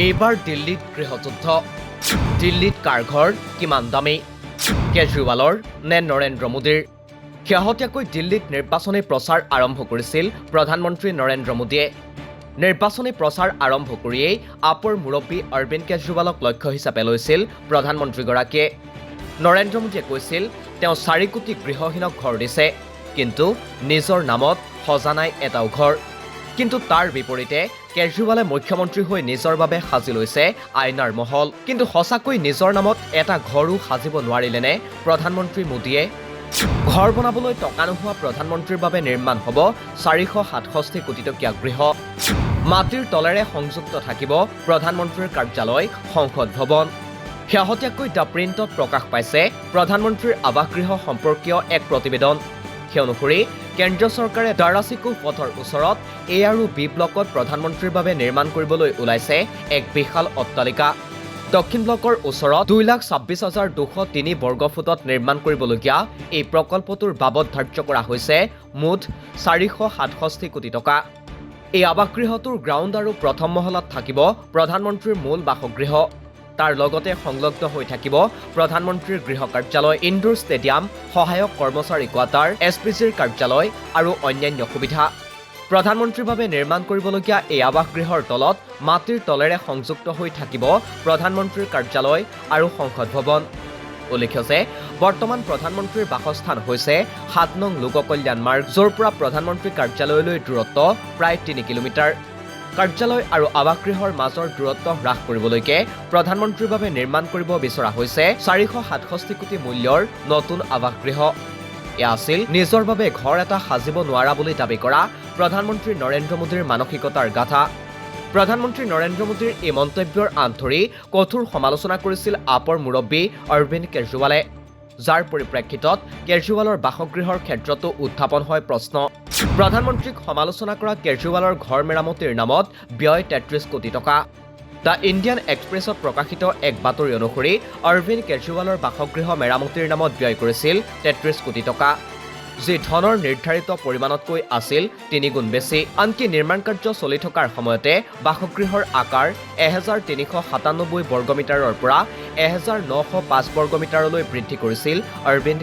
এইবাৰ দিল্লীত গৃহযুদ্ধ দিল্লীত কাৰ ঘৰ কিমান দামী কেজৰিৱালৰ নে নৰেন্দ্ৰ মোদীৰ শেহতীয়াকৈ দিল্লীত নিৰ্বাচনী প্ৰচাৰ আৰম্ভ কৰিছিল প্ৰধানমন্ত্ৰী নৰেন্দ্ৰ মোদীয়ে নিৰ্বাচনী প্ৰচাৰ আৰম্ভ কৰিয়েই আপৰ মুৰব্বী অৰবিন্দ কেজৰিৱালক লক্ষ্য হিচাপে লৈছিল প্ৰধানমন্ত্ৰীগৰাকীয়ে নৰেন্দ্ৰ মোদীয়ে কৈছিল তেওঁ 4 কোটি গৃহহীনক ঘৰ দিছে কিন্তু নিজৰ নামত সজা নাই এটাও ঘৰ কিন্তু তাৰ বিপৰীতে কেজৰিৱালে মুখ্যমন্ত্ৰী হৈ নিজৰ বাবে সাজি লৈছে আইনাৰ মহল কিন্তু সঁচাকৈ নিজৰ নামত এটা ঘৰো সাজিব নোৱাৰিলেনে প্ৰধানমন্ত্ৰী মোদীয়ে ঘৰ বনাবলৈ টকা নোহোৱা প্ৰধানমন্ত্ৰীৰ বাবে নিৰ্মাণ হ'ব 467 কোটি টকীয়া গৃহ মাটিৰ তলেৰে সংযুক্ত থাকিব প্ৰধানমন্ত্ৰীৰ কাৰ্যালয় সংসদ ভৱন শেহতীয়াকৈ দ্য প্ৰিণ্টত প্ৰকাশ পাইছে প্ৰধানমন্ত্ৰীৰ আৱাসগৃহ সম্পৰ্কীয় এক প্ৰতিবেদন সেই অনুসৰি কেন্দ্ৰীয় চৰকাৰে দাৰাচিকো পথৰ ওচৰত এ আৰু বি ব্লকত প্ৰধানমন্ত্ৰীৰ বাবে নিৰ্মাণ কৰিবলৈ ওলাইছে এক বিশাল অট্টালিকা দক্ষিণ ব্লকৰ ওচৰত 2,26,203 বৰ্গফুটত নিৰ্মাণ কৰিবলগীয়া এই প্ৰকল্পটোৰ বাবদ ধাৰ্য কৰা হৈছে মুঠ 467 কোটি টকা এই আৱাসগৃহটোৰ গ্ৰাউণ্ড আৰু প্ৰথম মহলাত থাকিব প্ৰধানমন্ত্ৰীৰ মূল বাসগৃহ তাৰ লগতে সংলগ্ন হৈ থাকিব প্ৰধানমন্ত্ৰীৰ গৃহ কাৰ্যালয় ইনডোৰ ষ্টেডিয়াম সহায়ক কৰ্মচাৰী কোৱাৰ্টাৰ এছপিজিৰ কাৰ্যালয় আৰু অন্যান্য সুবিধা প্ৰধানমন্ত্ৰীৰ বাবে নিৰ্মাণ কৰিবলগীয়া এই আৱাসগৃহৰ তলত মাটিৰ তলেৰে সংযুক্ত হৈ থাকিব প্ৰধানমন্ত্ৰীৰ কাৰ্যালয় আৰু সংসদ ভৱন উল্লেখ্য যে বৰ্তমান প্ৰধানমন্ত্ৰীৰ বাসস্থান হৈছে 7 নং লোক কল্যাণ মাৰ্গ য'ৰ পৰা প্ৰধানমন্ত্ৰী কাৰ্যালয়লৈ দূৰত্ব প্ৰায় 3 কিলোমিটাৰ কাৰ্যালয় আৰু আৱাসগৃহৰ মাজৰ দূৰত্ব হ্ৰাস কৰিবলৈকে প্ৰধানমন্ত্ৰীৰ বাবে নিৰ্মাণ কৰিব বিচৰা হৈছে 467 কোটি মূল্যৰ নতুন আৱাসগৃহ এয়া আছিল নিজৰ বাবে ঘৰ এটা সাজিব নোৱাৰা বুলি দাবী কৰা প্ৰধানমন্ত্ৰী নৰেন্দ্ৰ মোদীৰ মানসিকতাৰ গাথা প্ৰধানমন্ত্ৰী নৰেন্দ্ৰ মোদীৰ এই মন্তব্যৰ আঁত ধৰি কঠোৰ সমালোচনা কৰিছিল আপৰ মুৰব্বী অৰবিন্দ কেজৰিৱালে যাৰ পৰিপ্ৰেক্ষিতত কেজৰিৱালৰ বাসগৃহৰ ক্ষেত্ৰতো উত্থাপন হয় প্ৰশ্ন প্ৰধানমন্ত্ৰীক সমালোচনা কৰা কেজৰিৱালৰ ঘৰ মেৰামতিৰ নামত ব্যয় 33 কোটি টকা দ্য ইণ্ডিয়ান এক্সপ্ৰেছত প্ৰকাশিত এক বাতৰি অনুসৰি অৰবিন্দ কেজৰিৱালৰ বাসগৃহ মেৰামতিৰ নামত ব্যয় কৰিছিল 33 কোটি টকা যি ধনৰ নিৰ্ধাৰিত পৰিমাণতকৈ আছিল 3 গুণ বেছি আনকি নিৰ্মাণ কাৰ্য চলি থকাৰ সময়তে বাসগৃহৰ আকাৰ 1397 বৰ্গমিটাৰৰ পৰা 1905 বৰ্গমিটাৰলৈ বৃদ্ধি কৰিছিল অৰবিন্দ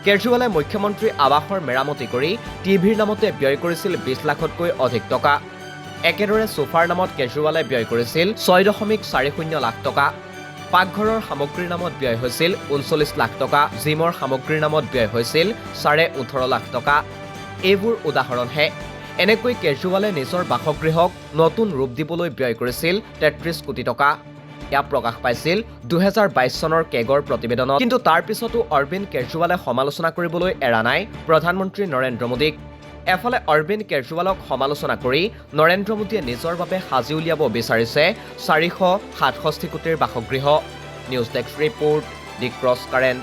কেজৰিৱালে মুখ্যমন্ত্ৰী আৱাসৰ মেৰামতি কৰি টিভিৰ নামতে ব্যয় কৰিছিল 20 লাখতকৈ অধিক টকা একেদৰে সোফাৰ নামত কেজৰিৱালে ব্যয় কৰিছিল 6.40 লাখ টকা পাকঘৰৰ সামগ্ৰীৰ নামত ব্যয় হৈছিল 39 লাখ টকা জিমৰ সামগ্ৰীৰ নামত ব্যয় হৈছিল 18.5 লাখ টকা এইবোৰ উদাহৰণহে এনেকৈ কেজৰিৱালে নিজৰ বাসগৃহক নতুন ৰূপ দিবলৈ ব্যয় কৰিছিল 33 কোটি টকা এয়া প্ৰকাশ পাইছিল 2022 চনৰ কেগৰ প্ৰতিবেদনত কিন্তু তাৰ পিছতো অৰবিন্দ কেজৰিৱালে সমালোচনা কৰিবলৈ এৰা নাই প্ৰধানমন্ত্ৰী নৰেন্দ্ৰ মোদীক এফালে অৰবিন্দ কেজৰিৱালক সমালোচনা কৰি নৰেন্দ্ৰ মোদীয়ে নিজৰ বাবে সাজি উলিয়াব বিচাৰিছে 467 কোটিৰ বাসগৃহ নিউজ ডেস্ক ৰিপৰ্ট দি ক্ৰছ কাৰেণ্ট